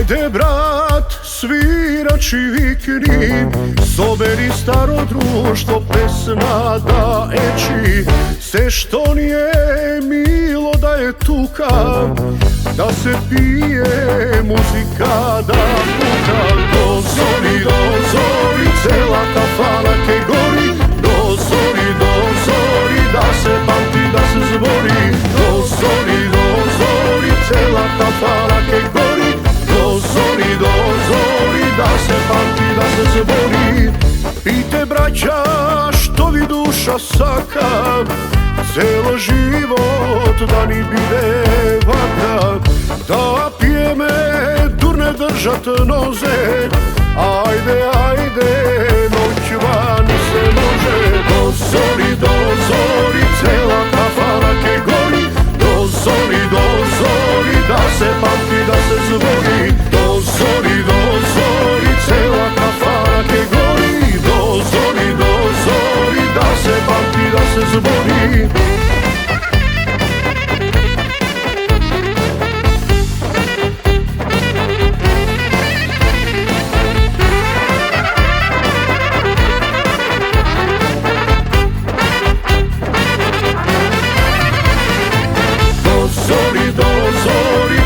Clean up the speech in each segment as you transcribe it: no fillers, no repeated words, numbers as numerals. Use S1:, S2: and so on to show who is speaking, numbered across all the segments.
S1: Ajde brat, svirači vikni, soberi staro društvo, pesna da eči. Se što nije milo da je tuka, da se pije muzika, da puka. Do zori, cela kafana ke gori, do zori, da se pamti, da se zvoni. Do zori, cela kafana ke gori, do zori, da se pamti, da se zvoni. Pite braća što vi duša saka, celo život da ni bide vaka. Da pije me durne držat noze, ajde, noć vani se može. Do zori, cela kafana ke gori, do zori, da se pamti, da se zvoni. Do zori, cela kafana ke gori, do zori, da se pamti, da se zvoni. Do zori,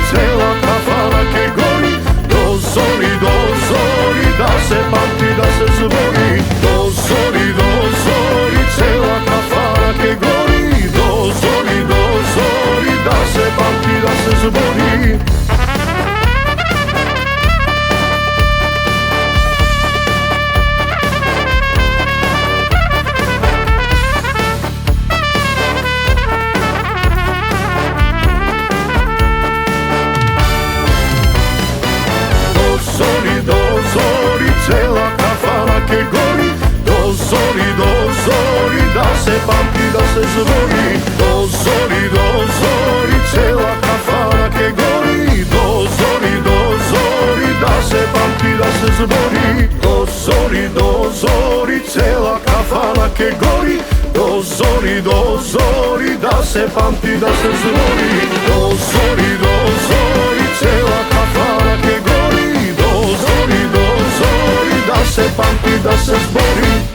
S1: cela kafana ke gori, do zori, da se pamti, da se zvoni. Do zori, cela kafana ke gori, do zori, da se pamti, da se zvoni. Do zori, cela kafana ke gori, do zori, da se pamti, da se zvoni. Do zori, cela kafana ke gori, do zori, da se pamti, da se zvoni. Do zori, cela kafana ke gori, do zori, da se pamti, da se zvoni. Do zori, cela kafana ke gori, do zori, da se pamti, da se zbori.